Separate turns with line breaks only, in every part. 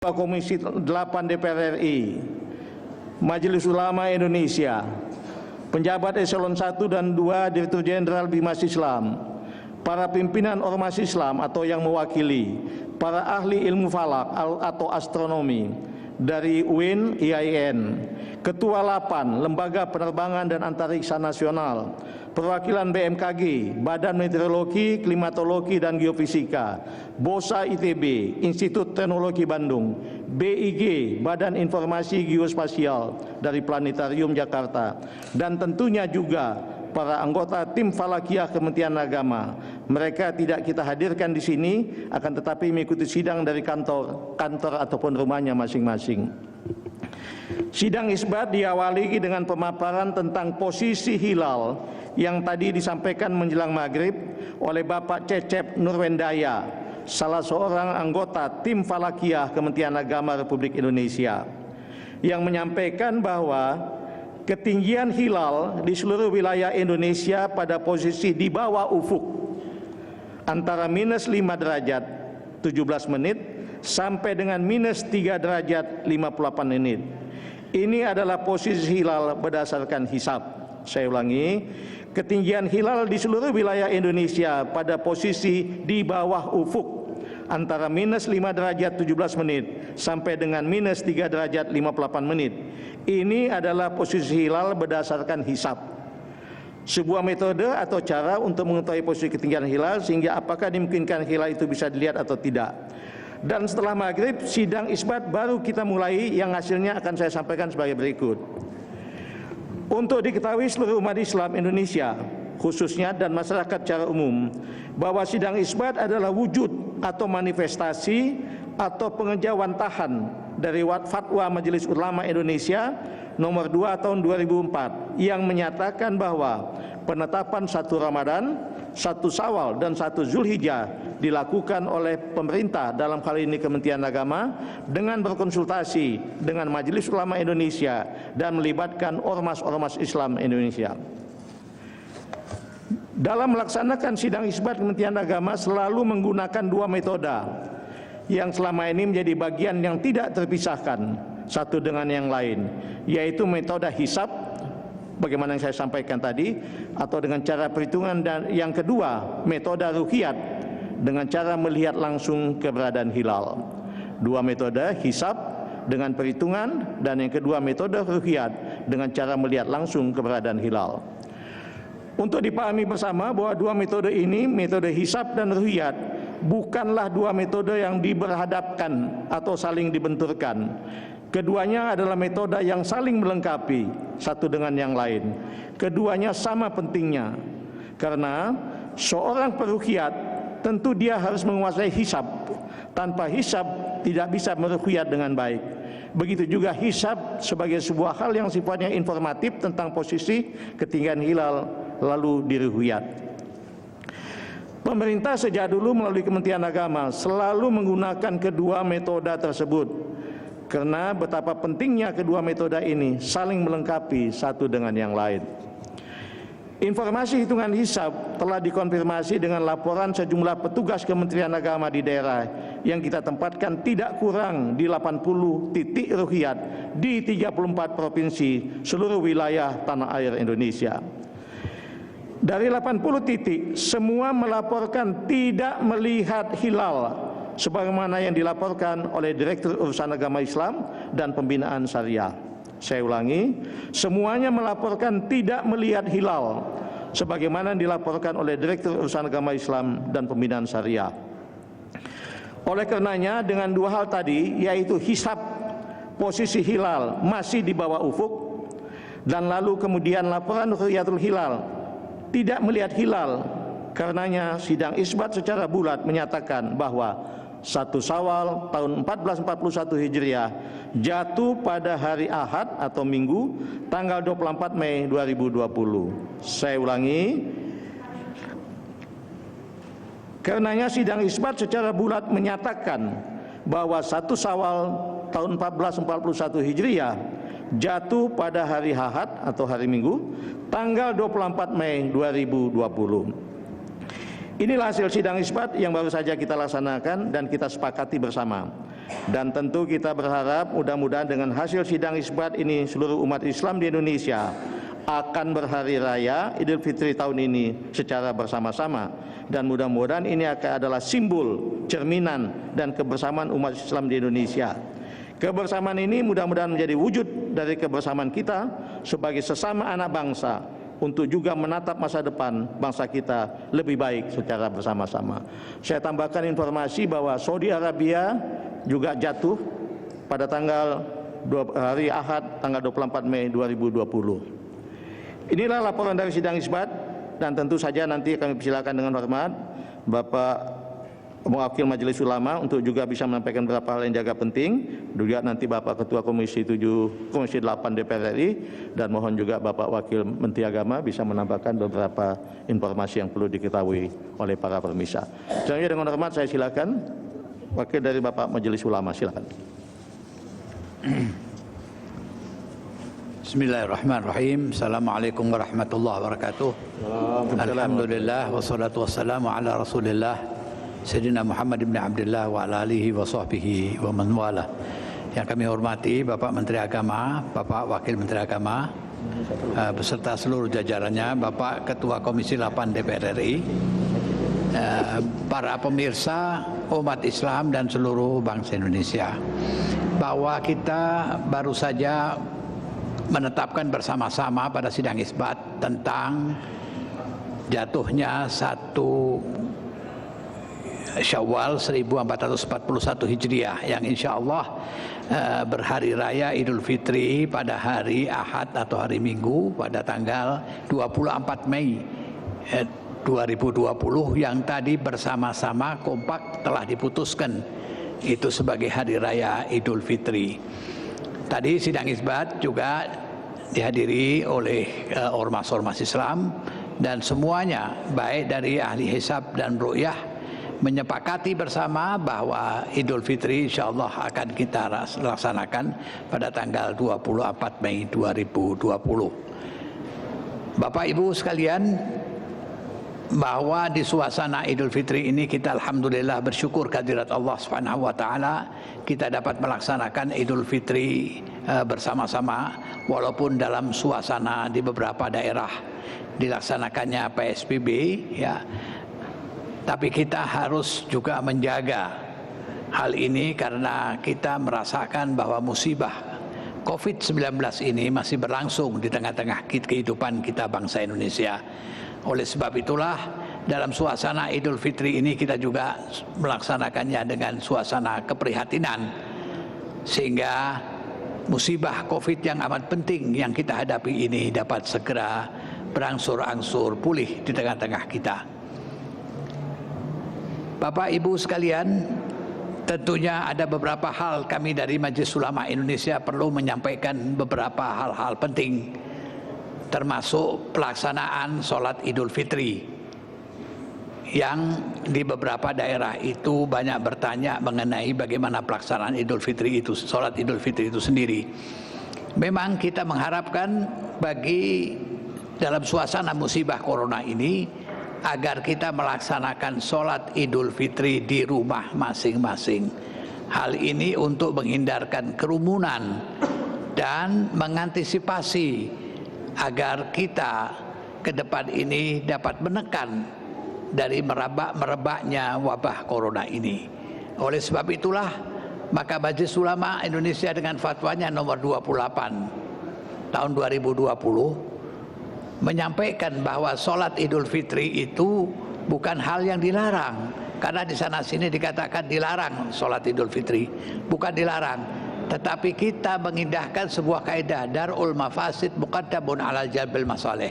Komisi 8 DPR RI, Majelis Ulama Indonesia, penjabat eselon 1 dan 2 Direktur Jenderal Bimas Islam, para pimpinan ormas Islam atau yang mewakili, para ahli ilmu falak atau astronomi dari UIN, IAIN, Ketua 8 Lembaga Penerbangan dan Antariksa Nasional, perwakilan BMKG, Badan Meteorologi, Klimatologi dan Geofisika, BOSA ITB, Institut Teknologi Bandung, BIG, Badan Informasi Geospasial dari Planetarium Jakarta, dan tentunya juga para anggota tim Falakiyah Kementerian Agama. Mereka tidak kita hadirkan di sini, akan tetapi mengikuti sidang dari kantor ataupun rumahnya masing-masing. Sidang isbat diawali dengan pemaparan tentang posisi hilal yang tadi disampaikan menjelang maghrib oleh Bapak Cecep Nurwendaya, salah seorang anggota tim Falakiyah Kementerian Agama Republik Indonesia, yang menyampaikan bahwa ketinggian hilal di seluruh wilayah Indonesia pada posisi di bawah ufuk antara -5 derajat 17 menit sampai dengan -3 derajat 58 menit. Ini adalah posisi hilal berdasarkan hisab. Saya ulangi, ketinggian hilal di seluruh wilayah Indonesia pada posisi di bawah ufuk antara -5 derajat 17 menit sampai dengan -3 derajat 58 menit. Ini adalah posisi hilal berdasarkan hisab. Sebuah metode atau cara untuk mengetahui posisi ketinggian hilal sehingga apakah dimungkinkan hilal itu bisa dilihat atau tidak. Dan setelah maghrib sidang isbat baru kita mulai, yang hasilnya akan saya sampaikan sebagai berikut. Untuk diketahui seluruh umat Islam Indonesia khususnya dan masyarakat secara umum, bahwa sidang isbat adalah wujud atau manifestasi atau pengejawantahan dari Fatwa Majelis Ulama Indonesia nomor 2 tahun 2004 yang menyatakan bahwa penetapan 1 Ramadan, 1 Syawal dan 1 Zulhijjah dilakukan oleh pemerintah, dalam hal ini Kementerian Agama, dengan berkonsultasi dengan Majelis Ulama Indonesia dan melibatkan ormas-ormas Islam Indonesia. Dalam melaksanakan sidang isbat, Kementerian Agama selalu menggunakan 2 metode yang selama ini menjadi bagian yang tidak terpisahkan satu dengan yang lain, yaitu metode hisab bagaimana yang saya sampaikan tadi, atau dengan cara perhitungan, dan yang kedua metode ruqyat dengan cara melihat langsung keberadaan hilal. 2 metode, hisab dengan perhitungan, dan yang kedua metode ruqyat dengan cara melihat langsung keberadaan hilal. Untuk dipahami bersama bahwa 2 metode ini, metode hisab dan ruqyat, bukanlah 2 metode yang diberhadapkan atau saling dibenturkan. Keduanya adalah metode yang saling melengkapi satu dengan yang lain. Keduanya sama pentingnya, karena seorang peruqyat tentu dia harus menguasai hisab. Tanpa hisab tidak bisa meruqyat dengan baik. Begitu juga hisab sebagai sebuah hal yang sifatnya informatif tentang posisi ketinggian hilal lalu diruqyat. Pemerintah sejak dulu melalui Kementerian Agama selalu menggunakan kedua metode tersebut, karena betapa pentingnya kedua metode ini saling melengkapi satu dengan yang lain. Informasi hitungan hisab telah dikonfirmasi dengan laporan sejumlah petugas Kementerian Agama di daerah yang kita tempatkan tidak kurang di 80 titik ruqyat di 34 provinsi seluruh wilayah tanah air Indonesia. Dari 80 titik, semua melaporkan tidak melihat hilal sebagaimana yang dilaporkan oleh Direktur Urusan Agama Islam dan Pembinaan Syariah. Saya ulangi, semuanya melaporkan tidak melihat hilal sebagaimana dilaporkan oleh Direktur Urusan Agama Islam dan Pembinaan Syariah. Oleh karenanya, dengan 2 hal tadi, yaitu hisab posisi hilal masih di bawah ufuk, dan lalu kemudian laporan ruqyatul hilal tidak melihat hilal, karenanya sidang isbat secara bulat menyatakan bahwa 1 Syawal tahun 1441 Hijriah jatuh pada hari Ahad atau Minggu tanggal 24 Mei 2020. Saya ulangi, karenanya sidang isbat secara bulat menyatakan bahwa 1 Syawal tahun 1441 Hijriah jatuh pada hari Ahad atau hari Minggu tanggal 24 Mei 2020. Inilah hasil sidang isbat yang baru saja kita laksanakan dan kita sepakati bersama. Dan tentu kita berharap mudah-mudahan dengan hasil sidang isbat ini seluruh umat Islam di Indonesia akan berhari raya Idul Fitri tahun ini secara bersama-sama, dan mudah-mudahan ini akan adalah simbol, cerminan dan kebersamaan umat Islam di Indonesia. Kebersamaan ini mudah-mudahan menjadi wujud dari kebersamaan kita sebagai sesama anak bangsa untuk juga menatap masa depan bangsa kita lebih baik secara bersama-sama. Saya tambahkan informasi bahwa Saudi Arabia juga jatuh pada hari Ahad tanggal 24 Mei 2020. Inilah laporan dari sidang isbat, dan tentu saja nanti kami persilakan dengan hormat Bapak Mewakil Majelis Ulama untuk juga bisa menyampaikan beberapa hal yang jaga penting, juga nanti Bapak Ketua Komisi 8 DPR RI, dan mohon juga Bapak Wakil Menteri Agama bisa menambahkan beberapa informasi yang perlu diketahui oleh para pemirsa. Selanjutnya dengan hormat saya silakan Wakil dari Bapak Majelis Ulama, silakan.
Bismillahirrahmanirrahim. Assalamualaikum warahmatullahi wabarakatuh. Alhamdulillah wassalatu wassalamu ala Rasulillah Sayyidina Muhammad bin Abdullah wa ala alihi wa sahbihi wa man wala. Yang kami hormati Bapak Menteri Agama, Bapak Wakil Menteri Agama beserta seluruh jajarannya, Bapak Ketua Komisi 8 DPR RI, para pemirsa umat Islam dan seluruh bangsa Indonesia, bahwa kita baru saja menetapkan bersama-sama pada sidang isbat tentang jatuhnya 1 Syawal 1441 Hijriah yang insya Allah berhari raya Idul Fitri pada hari Ahad atau hari Minggu pada tanggal 24 Mei 2020 yang tadi bersama-sama kompak telah diputuskan itu sebagai hari raya Idul Fitri. Tadi sidang isbat juga dihadiri oleh ormas-ormas Islam, dan semuanya baik dari ahli hisab dan ru'yah menyepakati bersama bahwa Idul Fitri insyaallah akan kita laksanakan pada tanggal 24 Mei 2020. Bapak Ibu sekalian, bahwa di suasana Idul Fitri ini kita alhamdulillah bersyukur kehadirat Allah Subhanahu wa taala, kita dapat melaksanakan Idul Fitri bersama-sama walaupun dalam suasana di beberapa daerah dilaksanakannya PSBB ya. Tapi kita harus juga menjaga hal ini karena kita merasakan bahwa musibah COVID-19 ini masih berlangsung di tengah-tengah kehidupan kita bangsa Indonesia. Oleh sebab itulah dalam suasana Idul Fitri ini kita juga melaksanakannya dengan suasana keprihatinan, sehingga musibah COVID yang amat penting yang kita hadapi ini dapat segera berangsur-angsur pulih di tengah-tengah kita. Bapak Ibu sekalian, tentunya ada beberapa hal kami dari Majelis Ulama Indonesia perlu menyampaikan beberapa hal-hal penting, termasuk pelaksanaan sholat Idul Fitri yang di beberapa daerah itu banyak bertanya mengenai bagaimana pelaksanaan Idul Fitri itu, sholat Idul Fitri itu sendiri. Memang kita mengharapkan bagi dalam suasana musibah corona ini agar kita melaksanakan sholat Idul Fitri di rumah masing-masing. Hal ini untuk menghindarkan kerumunan dan mengantisipasi agar kita ke depan ini dapat menekan dari merebaknya wabah corona ini. Oleh sebab itulah maka Majelis Ulama Indonesia dengan fatwanya nomor 28 tahun 2020 menyampaikan bahwa sholat Idul Fitri itu bukan hal yang dilarang, karena di sana sini dikatakan dilarang sholat Idul Fitri. Bukan dilarang, tetapi kita mengindahkan sebuah kaidah darul mafasid muqaddamun alal jalbil masalih.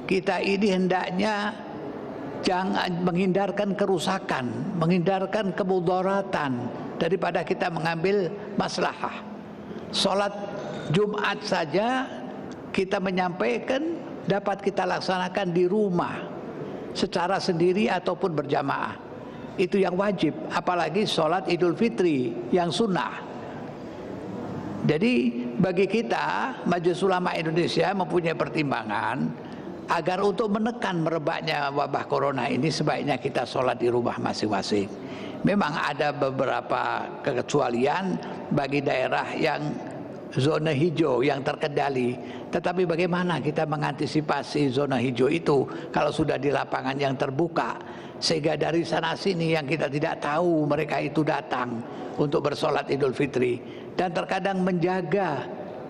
Kita ini hendaknya jangan menghindarkan kerusakan, menghindarkan kemudaratan daripada kita mengambil maslahah. Sholat Jumat saja kita menyampaikan dapat kita laksanakan di rumah secara sendiri ataupun berjamaah. Itu yang wajib, apalagi sholat Idul Fitri yang sunnah. Jadi bagi kita Majelis Ulama Indonesia mempunyai pertimbangan agar untuk menekan merebaknya wabah corona ini sebaiknya kita sholat di rumah masing-masing. Memang ada beberapa kekecualian bagi daerah yang zona hijau yang terkendali. Tetapi bagaimana kita mengantisipasi zona hijau itu kalau sudah di lapangan yang terbuka, sehingga dari sana sini yang kita tidak tahu mereka itu datang untuk bersolat Idul Fitri, dan terkadang menjaga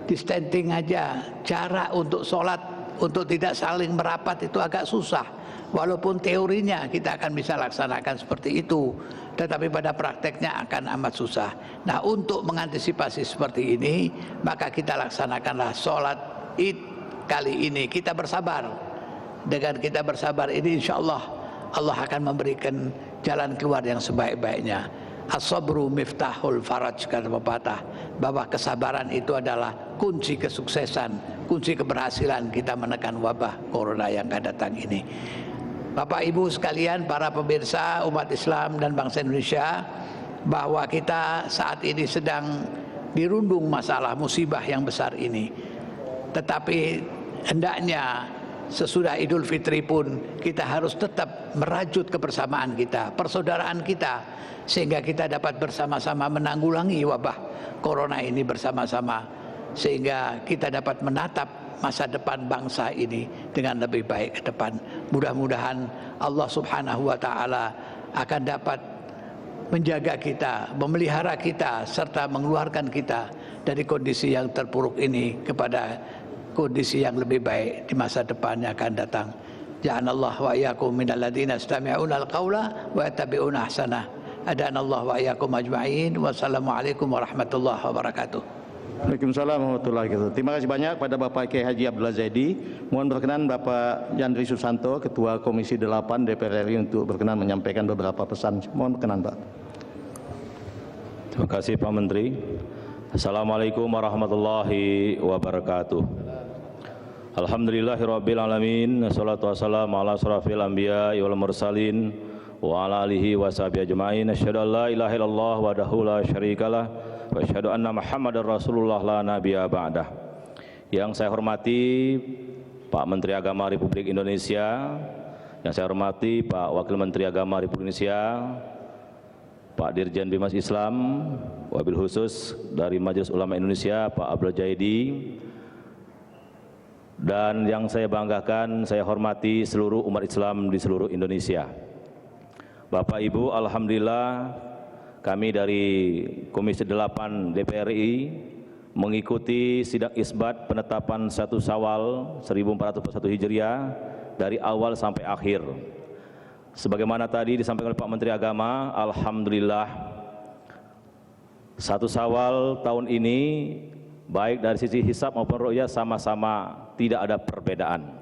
distancing aja, jarak untuk solat, untuk tidak saling merapat itu agak susah. Walaupun teorinya kita akan bisa laksanakan seperti itu, tetapi pada prakteknya akan amat susah. Nah, untuk mengantisipasi seperti ini, maka kita laksanakanlah sholat Id kali ini. Kita bersabar. Dengan kita bersabar ini, insya Allah akan memberikan jalan keluar yang sebaik-baiknya. As-sabru miftahul faraj, kata pepatah, bahwa kesabaran itu adalah kunci kesuksesan, kunci keberhasilan kita menekan wabah corona yang akan datang ini. Bapak Ibu sekalian, para pemirsa umat Islam dan bangsa Indonesia, bahwa kita saat ini sedang dirundung masalah musibah yang besar ini. Tetapi hendaknya sesudah Idul Fitri pun kita harus tetap merajut kebersamaan kita, persaudaraan kita, sehingga kita dapat bersama-sama menanggulangi wabah corona ini bersama-sama, sehingga kita dapat menatap masa depan bangsa ini dengan lebih baik ke depan. Mudah-mudahan Allah Subhanahu wa taala akan dapat menjaga kita, memelihara kita, serta mengeluarkan kita dari kondisi yang terpuruk ini kepada kondisi yang lebih baik di masa depan yang akan datang. Ja'alallah wa iyyakum minal ladzina yastami'una al-qaula wa yattabi'una ahsanah. Adanallah wa iyyakum ajma'in. Wassalamualaikum warahmatullahi wabarakatuh.
Waalaikumsalam warahmatullahi wabarakatuh. Terima kasih banyak pada Bapak Kiai Haji Abdullah Zaidi. Mohon berkenan Bapak Yandri Susanto, Ketua Komisi 8 DPR RI, untuk berkenan menyampaikan beberapa pesan. Mohon berkenan, Pak.
Terima kasih Pak Menteri. Assalamualaikum warahmatullahi wabarakatuh. Alhamdulillahirabbil alamin. Wassalatu wassalamu ala asrofil anbiya wal mursalin wa ala alihi washabihi ajmain. Asyhadu an la ilaha illallah wahdahu la syarikalah wa asyhadu anna Muhammadar Rasulullah la nabiyya ba'dah. Yang saya hormati Pak Menteri Agama Republik Indonesia, yang saya hormati Pak Wakil Menteri Agama Republik Indonesia, Pak Dirjen Bimas Islam, wabil khusus dari Majelis Ulama Indonesia Pak Abdul Jaidi, dan yang saya banggakan, saya hormati seluruh umat Islam di seluruh Indonesia. Bapak Ibu, alhamdulillah kami dari Komisi 8 DPR RI mengikuti sidang isbat penetapan 1 Syawal 1441 Hijriah dari awal sampai akhir. Sebagaimana tadi disampaikan oleh Pak Menteri Agama, alhamdulillah 1 Syawal tahun ini baik dari sisi hisab maupun ru'yah sama-sama tidak ada perbedaan.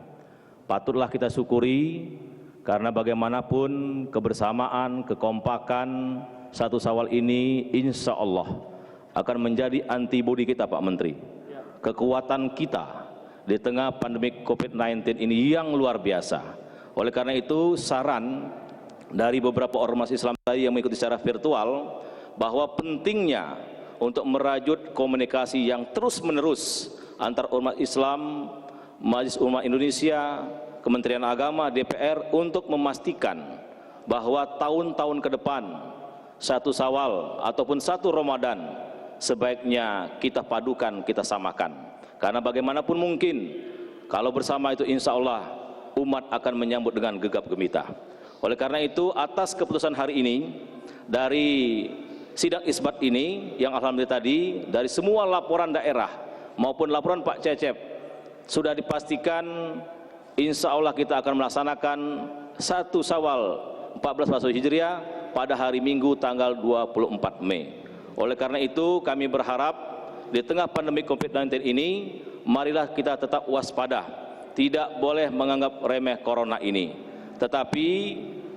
Patutlah kita syukuri, karena bagaimanapun kebersamaan, kekompakan 1 Syawal ini insya Allah akan menjadi antibodi kita, Pak Menteri. Kekuatan kita di tengah pandemi COVID-19 ini yang luar biasa. Oleh karena itu, saran dari beberapa ormas Islam tadi yang mengikuti secara virtual, bahwa pentingnya untuk merajut komunikasi yang terus-menerus antar umat Islam, Majelis Ulama Indonesia, Kementerian Agama, DPR, untuk memastikan bahwa tahun-tahun ke depan 1 Syawal ataupun 1 Ramadan sebaiknya kita padukan, kita samakan. Karena bagaimanapun mungkin kalau bersama itu insya Allah umat akan menyambut dengan gegap gempita. Oleh karena itu, atas keputusan hari ini dari sidang isbat ini, yang alhamdulillah tadi dari semua laporan daerah maupun laporan Pak Cecep sudah dipastikan insya Allah kita akan melaksanakan 1 Syawal 1441 Hijriah pada hari Minggu tanggal 24 Mei. Oleh karena itu kami berharap di tengah pandemi COVID-19 ini, marilah kita tetap waspada, tidak boleh menganggap remeh corona ini. Tetapi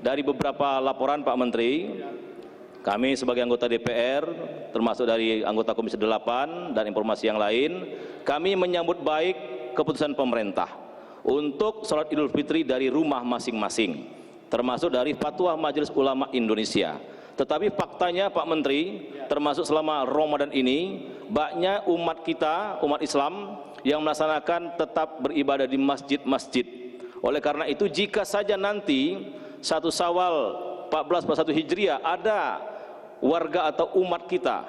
dari beberapa laporan Pak Menteri, kami sebagai anggota DPR, termasuk dari anggota Komisi 8 dan informasi yang lain, kami menyambut baik keputusan pemerintah untuk sholat Idul Fitri dari rumah masing-masing, termasuk dari fatwa Majelis Ulama Indonesia. Tetapi faktanya Pak Menteri, termasuk selama Ramadan ini, banyak umat kita, umat Islam yang melaksanakan tetap beribadah di masjid-masjid. Oleh karena itu, jika saja nanti 1 Syawal 1441 Hijriah ada warga atau umat kita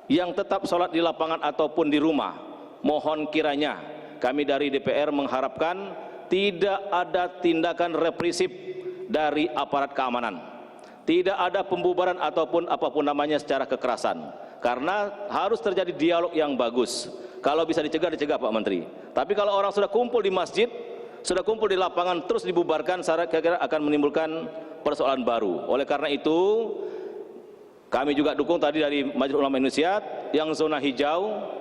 yang tetap sholat di lapangan ataupun di rumah, mohon kiranya kami dari DPR mengharapkan tidak ada tindakan represif dari aparat keamanan, tidak ada pembubaran ataupun apapun namanya secara kekerasan, karena harus terjadi dialog yang bagus. Kalau bisa dicegah, dicegah Pak Menteri. Tapi kalau orang sudah kumpul di masjid, sudah kumpul di lapangan terus dibubarkan, saya kira akan menimbulkan persoalan baru. Oleh karena itu kami juga dukung tadi dari Majelis Ulama Indonesia yang zona hijau,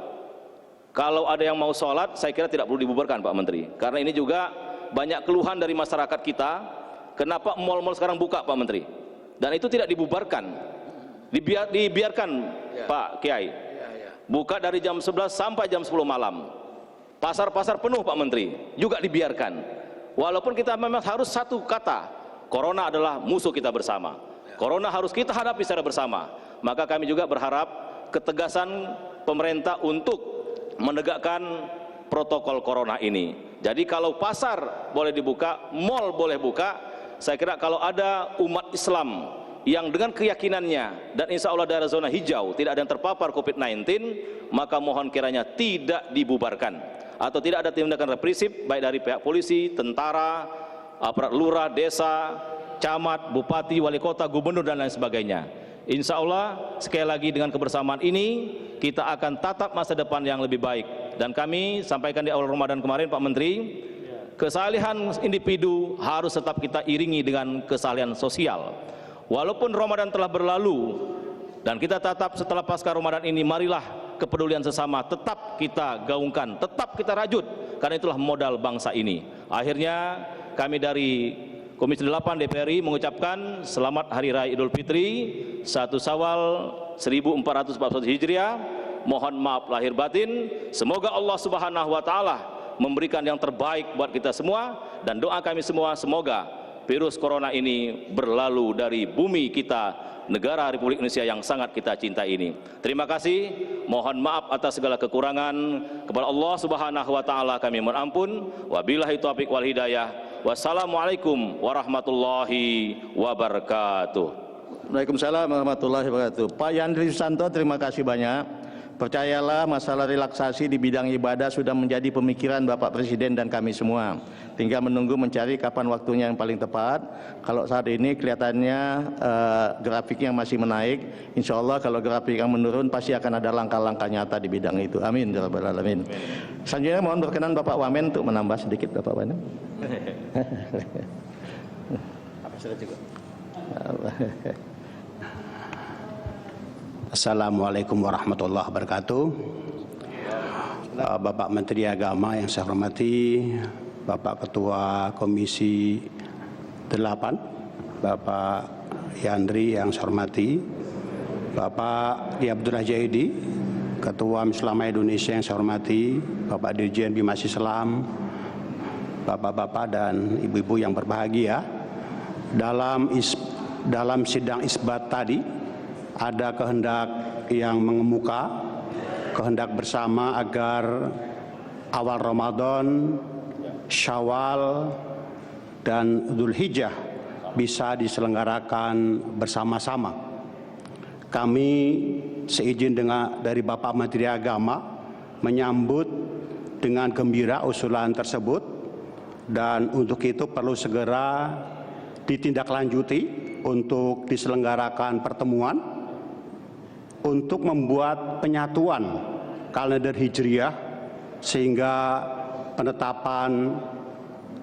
kalau ada yang mau sholat saya kira tidak perlu dibubarkan Pak Menteri, karena ini juga banyak keluhan dari masyarakat kita, kenapa mal-mal sekarang buka Pak Menteri, dan itu tidak dibubarkan, dibiarkan Pak Kiai, buka dari jam 11 sampai jam 10 malam, pasar-pasar penuh Pak Menteri, juga dibiarkan, walaupun kita memang harus satu kata, corona adalah musuh kita bersama, corona harus kita hadapi secara bersama. Maka kami juga berharap ketegasan pemerintah untuk menegakkan protokol corona ini. Jadi kalau pasar boleh dibuka, mal boleh buka, saya kira kalau ada umat Islam yang dengan keyakinannya dan insya Allah daerah zona hijau tidak ada yang terpapar COVID-19, maka mohon kiranya tidak dibubarkan atau tidak ada tindakan represif baik dari pihak polisi, tentara, aparat lurah, desa, camat, bupati, wali kota, gubernur dan lain sebagainya. Insya Allah sekali lagi dengan kebersamaan ini kita akan tatap masa depan yang lebih baik. Dan kami sampaikan di awal Ramadan kemarin Pak Menteri, kesalehan individu harus tetap kita iringi dengan kesalehan sosial. Walaupun Ramadan telah berlalu dan kita tatap setelah pasca Ramadan ini, marilah kepedulian sesama tetap kita gaungkan, tetap kita rajut, karena itulah modal bangsa ini. Akhirnya kami dari Komisi 8 DPRI mengucapkan selamat Hari Raya Idul Fitri 1 Syawal 1441 Hijriah. Mohon maaf lahir batin. Semoga Allah Subhanahu wa taala memberikan yang terbaik buat kita semua, dan doa kami semua semoga virus corona ini berlalu dari bumi kita, negara Republik Indonesia yang sangat kita cintai ini. Terima kasih, mohon maaf atas segala kekurangan. Kepada Allah Subhanahu wa taala kami mohon ampun. Wabillahi taufiq wal hidayah. Wassalamualaikum warahmatullahi wabarakatuh.
Waalaikumsalam warahmatullahi wabarakatuh. Pak Yandri Susanto, terima kasih banyak. Percayalah, masalah relaksasi di bidang ibadah sudah menjadi pemikiran Bapak Presiden dan kami semua. Tinggal menunggu mencari kapan waktunya yang paling tepat. Kalau saat ini kelihatannya grafiknya masih menaik. Insya Allah kalau grafik yang menurun pasti akan ada langkah-langkah nyata di bidang itu. Amin ya rabbal alamin. Selanjutnya mohon berkenan Bapak Wamen untuk menambah sedikit Bapak Wamen. Apa sudah cukup?
Assalamualaikum warahmatullahi wabarakatuh. Bapak Menteri Agama yang saya hormati, Bapak Ketua Komisi 8, Bapak Yandri yang saya hormati, Bapak Ki Abdullah Jaidi, Ketua Majelis Ulama Indonesia yang saya hormati, Bapak Dirjen Bimas Islam, Bapak-bapak dan ibu-ibu yang berbahagia. Dalam sidang isbat tadi ada kehendak yang mengemuka, kehendak bersama agar awal Ramadan, Syawal, dan Dzulhijjah bisa diselenggarakan bersama-sama. Kami seizin dari Bapak Menteri Agama menyambut dengan gembira usulan tersebut, dan untuk itu perlu segera ditindaklanjuti untuk diselenggarakan pertemuan untuk membuat penyatuan kalender Hijriah sehingga penetapan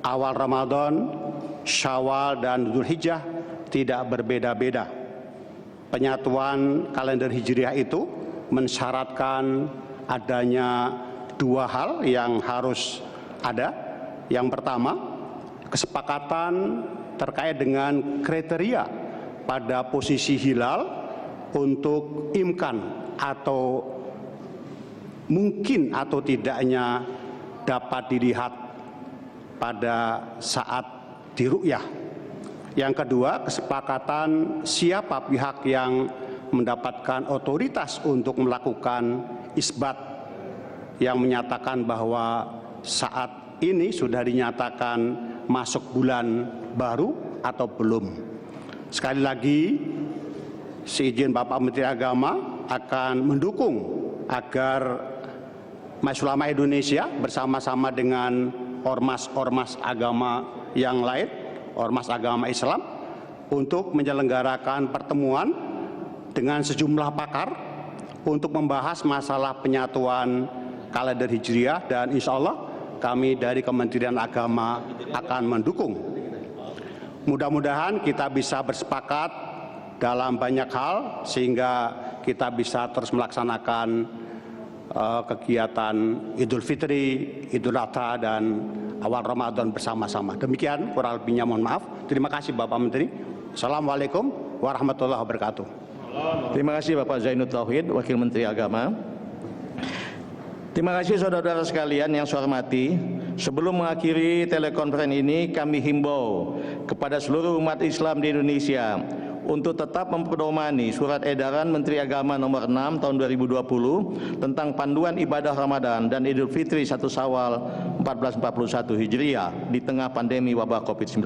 awal Ramadan, Syawal, dan Dzulhijjah tidak berbeda-beda. Penyatuan kalender Hijriah itu mensyaratkan adanya dua hal yang harus ada. Yang pertama, kesepakatan terkait dengan kriteria pada posisi hilal untuk imkan atau mungkin atau tidaknya dapat dilihat pada saat diru'yah. Yang kedua, kesepakatan siapa pihak yang mendapatkan otoritas untuk melakukan isbat yang menyatakan bahwa saat ini sudah dinyatakan masuk bulan baru atau belum. Sekali lagi, seizin Bapak Menteri Agama akan mendukung agar Majelis Ulama Indonesia bersama-sama dengan ormas-ormas agama yang lain, ormas agama Islam, untuk menyelenggarakan pertemuan dengan sejumlah pakar untuk membahas masalah penyatuan kalender Hijriah, dan insya Allah kami dari Kementerian Agama akan mendukung. Mudah-mudahan kita bisa bersepakat dalam banyak hal sehingga kita bisa terus melaksanakan kegiatan Idul Fitri, Idul Adha, dan awal Ramadan bersama-sama. Demikian, kurang lebihnya mohon maaf. Terima kasih Bapak Menteri. Assalamualaikum warahmatullahi wabarakatuh.
Terima kasih Bapak Zainud Tauhid, Wakil Menteri Agama. Terima kasih saudara-saudara sekalian yang saya hormati. Sebelum mengakhiri telekonferensi ini, kami himbau kepada seluruh umat Islam di Indonesia untuk tetap memperdomani Surat Edaran Menteri Agama nomor 6 tahun 2020 tentang panduan ibadah Ramadan dan Idul Fitri 1 Syawal 1441 Hijriah di tengah pandemi wabah COVID-19.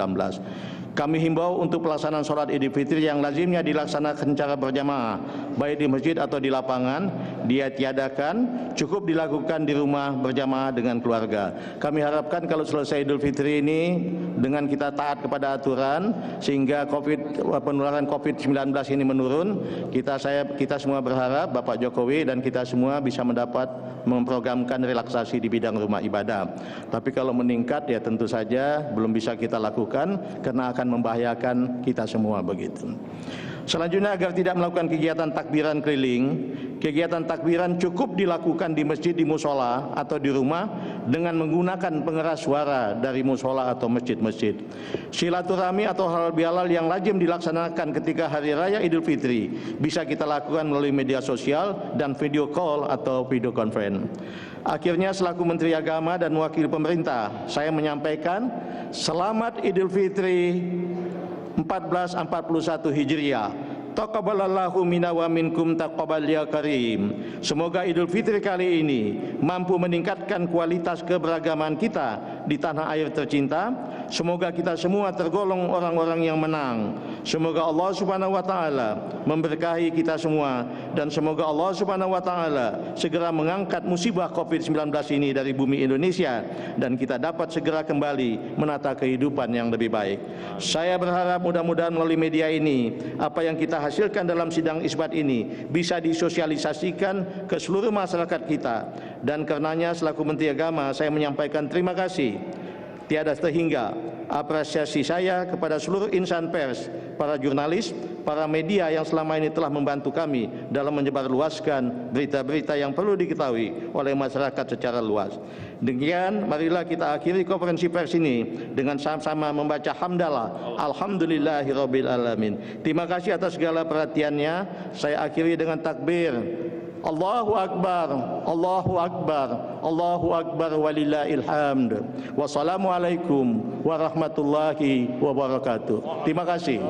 Kami himbau untuk pelaksanaan sholat Idul Fitri yang lazimnya dilaksanakan secara berjamaah, baik di masjid atau di lapangan, dia tiadakan, cukup dilakukan di rumah berjamaah dengan keluarga. Kami harapkan kalau selesai Idul Fitri ini dengan kita taat kepada aturan sehingga penularan COVID-19 ini menurun, kita semua berharap Bapak Jokowi dan kita semua bisa mendapat memprogramkan relaksasi di bidang rumah ibadah. Tapi kalau meningkat ya tentu saja belum bisa kita lakukan karena akan membahayakan kita semua begitu. Selanjutnya, agar tidak melakukan kegiatan takbiran keliling, kegiatan takbiran cukup dilakukan di masjid, di musola atau di rumah dengan menggunakan pengeras suara dari musola atau masjid-masjid. Silaturahmi atau halal bihalal yang lazim dilaksanakan ketika hari raya Idul Fitri bisa kita lakukan melalui media sosial dan video call atau video conference. Akhirnya, selaku Menteri Agama dan wakil pemerintah, saya menyampaikan selamat Idul Fitri 1441 Hijriah. Taqabbalallahu minna wa minkum taqabbal ya karim. Semoga Idul Fitri kali ini mampu meningkatkan kualitas keberagaman kita di tanah air tercinta. Semoga kita semua tergolong orang-orang yang menang. Semoga Allah Subhanahu wa taala memberkahi kita semua dan semoga Allah Subhanahu wa taala segera mengangkat musibah COVID-19 ini dari bumi Indonesia dan kita dapat segera kembali menata kehidupan yang lebih baik. Saya berharap mudah-mudahan melalui media ini apa yang kita hasilkan dalam sidang isbat ini bisa disosialisasikan ke seluruh masyarakat kita, dan karenanya selaku Menteri Agama saya menyampaikan terima kasih tiada terhingga apresiasi saya kepada seluruh insan pers, para jurnalis, para media yang selama ini telah membantu kami dalam menyebarluaskan berita-berita yang perlu diketahui oleh masyarakat secara luas. Demikian, marilah kita akhiri konferensi pers ini dengan sama-sama membaca hamdalah alhamdulillahirabbil alamin. Terima kasih atas segala perhatiannya. Saya akhiri dengan takbir. Allahu Akbar, Allahu Akbar, Allahu Akbar walillahil hamd. Wassalamualaikum warahmatullahi wabarakatuh. Terima kasih.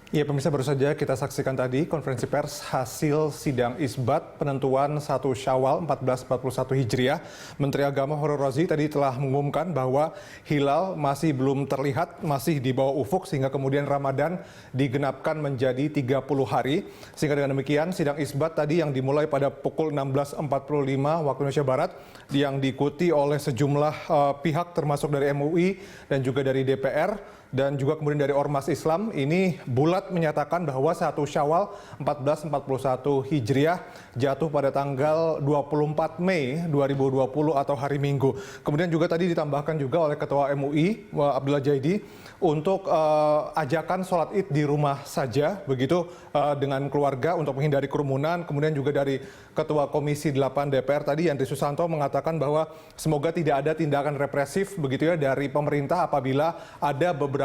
Ya, pemirsa, baru saja kita saksikan tadi konferensi pers hasil sidang isbat penentuan 1 Syawal 1441 Hijriah. Menteri Agama Fahrul Razi tadi telah mengumumkan bahwa hilal masih belum terlihat, masih di bawah ufuk, sehingga kemudian Ramadan digenapkan menjadi 30 hari. Sehingga dengan demikian sidang isbat tadi yang dimulai pada pukul 16.45 waktu Indonesia Barat yang diikuti oleh sejumlah pihak termasuk dari MUI dan juga dari DPR dan juga kemudian dari Ormas Islam ini bulat menyatakan bahwa 1 Syawal 1441 Hijriah jatuh pada tanggal 24 Mei 2020 atau hari Minggu. Kemudian juga tadi ditambahkan juga oleh Ketua MUI Abdullah Jaidi untuk ajakan sholat Id di rumah saja begitu dengan keluarga untuk menghindari kerumunan. Kemudian juga dari Ketua Komisi 8 DPR tadi Yandri Susanto mengatakan bahwa semoga tidak ada tindakan represif begitu ya dari pemerintah apabila ada beberapa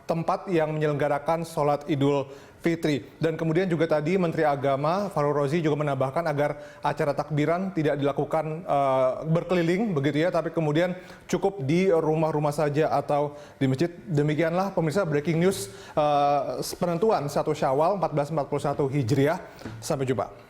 tempat yang menyelenggarakan sholat Idul Fitri. Dan kemudian juga tadi Menteri Agama Fahrul Razi juga menambahkan agar acara takbiran tidak dilakukan berkeliling begitu ya, tapi kemudian cukup di rumah-rumah saja atau di masjid. Demikianlah pemirsa breaking news penentuan 1 Syawal 1441 Hijriah. Sampai jumpa.